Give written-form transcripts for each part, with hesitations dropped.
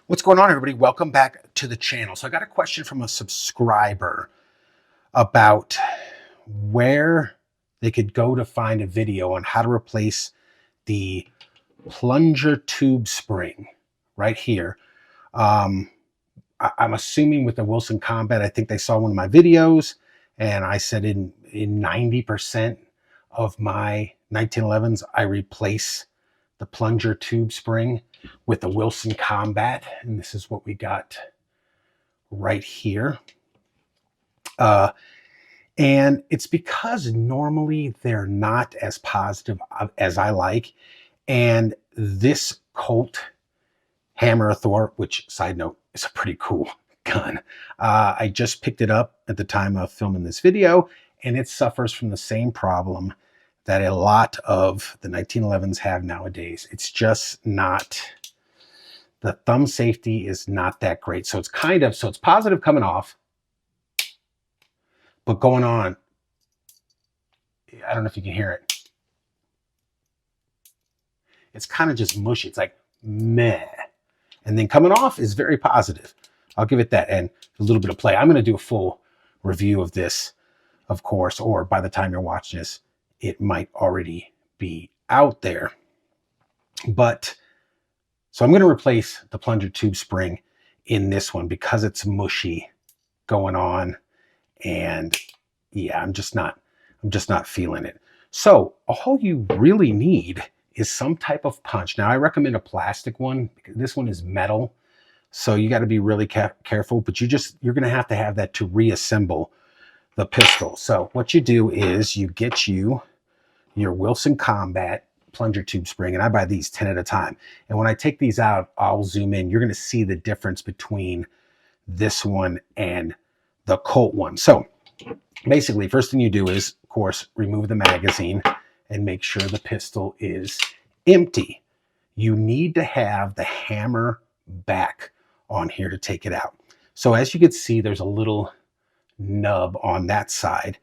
What's going on, everybody? Welcome back to the channel. So I got a question from a subscriber about where they could go to find a video on how to replace the plunger tube spring right here. I'm assuming with the Wilson Combat, I think they saw one of my videos, and I said in 90% of my 1911s, I replace the plunger tube spring with the Wilson Combat, and this is what we got right here. And it's because normally they're not as positive as I like. And this Colt Hammer Thor, which side note is a pretty cool gun. I just picked it up at the time of filming this video, and it suffers from the same problem that a lot of the 1911s have nowadays. It's just not, the thumb safety is not that great. So it's it's positive coming off, but going on, I don't know if you can hear it. It's kind of just mushy. It's like meh. And then coming off is very positive. I'll give it that, and a little bit of play. I'm going to do a full review of this, of course, or by the time you're watching this, it might already be out there. But so I'm going to replace the plunger tube spring in this one because it's mushy going on, and yeah, I'm just not feeling it. So all you really need is some type of punch. Now I recommend a plastic one because this one is metal, so you got to be really careful. But you're going to have that to reassemble the pistol. So what you do is you get your Wilson Combat plunger tube spring, and I buy these 10 at a time. And when I take these out, I'll zoom in. You're going to see the difference between this one and the Colt one. So basically, first thing you do is, of course, remove the magazine and make sure the pistol is empty. You need to have the hammer back on here to take it out. So as you can see, there's a little nub on that side.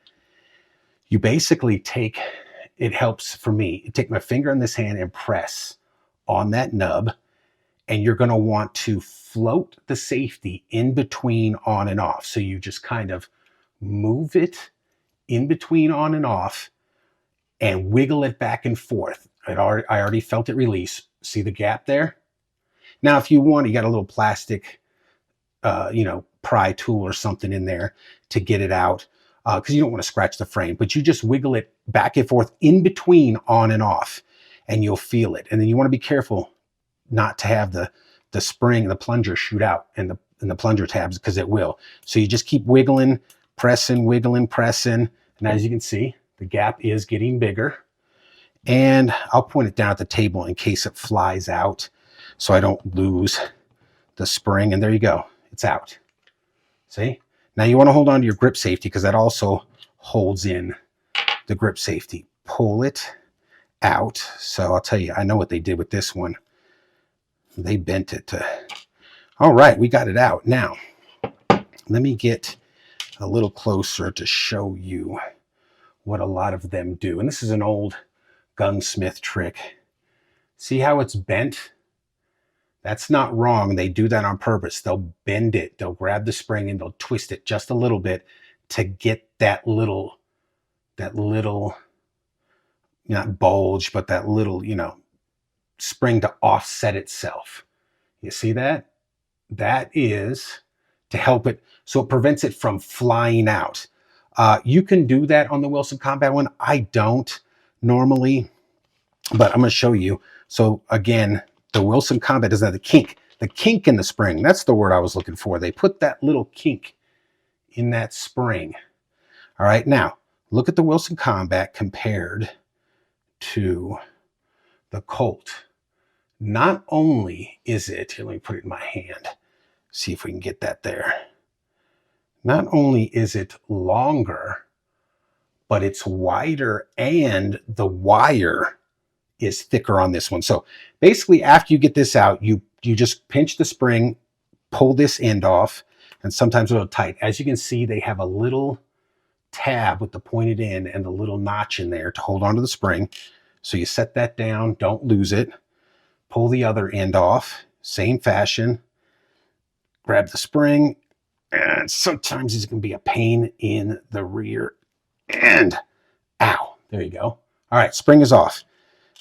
You basically take, it helps for me, take my finger in this hand and press on that nub, and you're going to want to float the safety in between on and off. So you just kind of move it in between on and off and wiggle it back and forth. I already felt it release. See the gap there? Now, if you want, you got a little plastic, pry tool or something in there to get it out, because you don't want to scratch the frame, but you just wiggle it back and forth in between on and off, and you'll feel it. And then you want to be careful not to have the spring, the plunger shoot out and the plunger tabs, because it will. So you just keep wiggling, pressing, wiggling, pressing. And as you can see, the gap is getting bigger. And I'll point it down at the table in case it flies out so I don't lose the spring. And there you go. It's out. See? Now you want to hold on to your grip safety because that also holds in the grip safety. Pull it out. So I'll tell you, I know what they did with this one. They bent it to... All right, we got it out. Now, let me get a little closer to show you what a lot of them do. And this is an old gunsmith trick. See how it's bent? That's not wrong. They do that on purpose. They'll bend it. They'll grab the spring and they'll twist it just a little bit to get that little, not bulge, but that little, spring to offset itself. You see that? That is to help it, so it prevents it from flying out. You can do that on the Wilson Combat one. I don't normally, but I'm going to show you. So again, the Wilson Combat doesn't have the kink in the spring. That's the word I was looking for. They put that little kink in that spring. All right, now look at the Wilson Combat compared to the Colt. Not only is it, here, let me put it in my hand, see if we can get that there. Not only is it longer, but it's wider, and the wire is thicker on this one. So basically, after you get this out, you just pinch the spring, pull this end off, and sometimes a little tight. As you can see, they have a little tab with the pointed end and the little notch in there to hold onto the spring. So you set that down, don't lose it. Pull the other end off, same fashion, grab the spring, and sometimes it's going to be a pain in the rear end. Ow, there you go. All right, spring is off.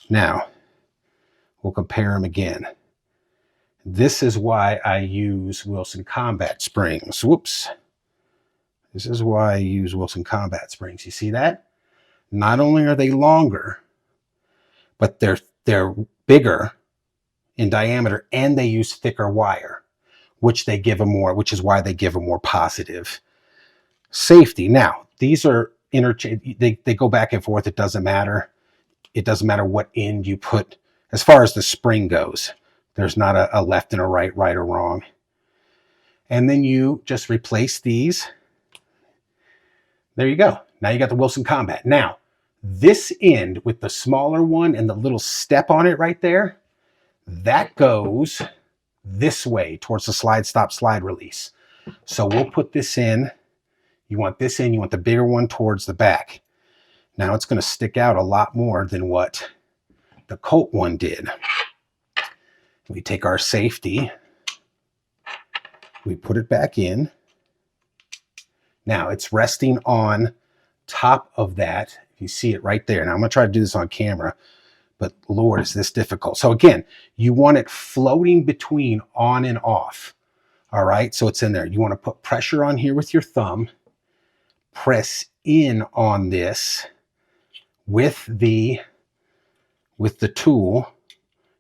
Now, we'll compare them again. This is why I use Wilson Combat springs. Whoops. This is why I use Wilson Combat springs. You see that? Not only are they longer, but they're bigger in diameter, and they use thicker wire, which is why they give a more positive safety. Now, these are they go back and forth. It doesn't matter. It doesn't matter what end you put as far as the spring goes. There's not a left and a right or wrong. And then you just replace these. There you go. Now you got the Wilson Combat. Now, this end with the smaller one and the little step on it right there, that goes this way towards the slide stop slide release. So we'll put this in. You want this in, you want the bigger one towards the back. Now it's going to stick out a lot more than what the Colt one did. We take our safety, we put it back in. Now it's resting on top of that. You see it right there. Now I'm going to try to do this on camera, but Lord, is this difficult. So again, you want it floating between on and off. All right, so it's in there. You want to put pressure on here with your thumb, press in on this with the tool,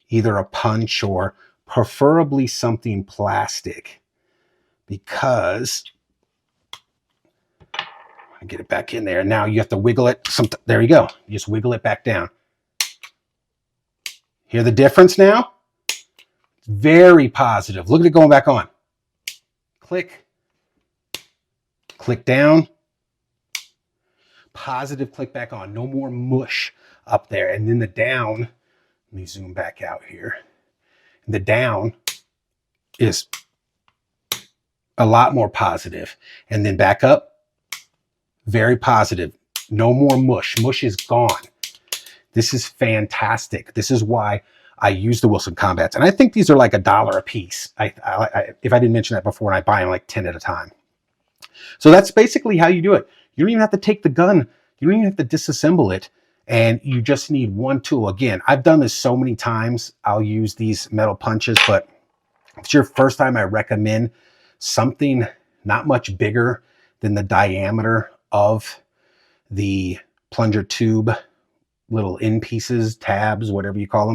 either a punch or preferably something plastic, because I get it back in there. Now you have to wiggle it. There you go. You just wiggle it back down. Hear the difference now? Very positive. Look at it going back on. Click. Click down. Positive, click back on. No more mush up there. And then the down, let me zoom back out here. The down is a lot more positive. And then back up, very positive. No more mush. Mush is gone. This is fantastic. This is why I use the Wilson Combats. And I think these are like $1 a piece. If I didn't mention that before, and I buy them like 10 at a time. So that's basically how you do it. You don't even have to take the gun. You don't even have to disassemble it. And you just need one tool. Again, I've done this so many times. I'll use these metal punches, but if it's your first time, I recommend something not much bigger than the diameter of the plunger tube, little end pieces, tabs, whatever you call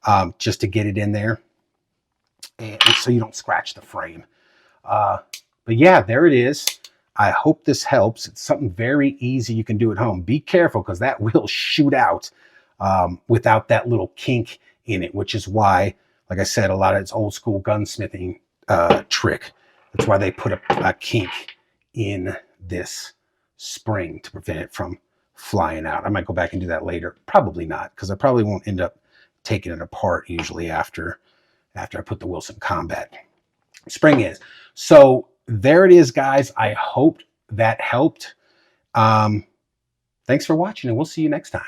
them, just to get it in there, and so you don't scratch the frame. But yeah, there it is. I hope this helps. It's something very easy you can do at home. Be careful, because that will shoot out without that little kink in it, which is why, like I said, a lot of it's old school gunsmithing trick. That's why they put a kink in this spring to prevent it from flying out. I might go back and do that later. Probably not, because I probably won't end up taking it apart usually after I put the Wilson Combat spring in. So there it is, guys. I hope that helped. Thanks for watching, and we'll see you next time.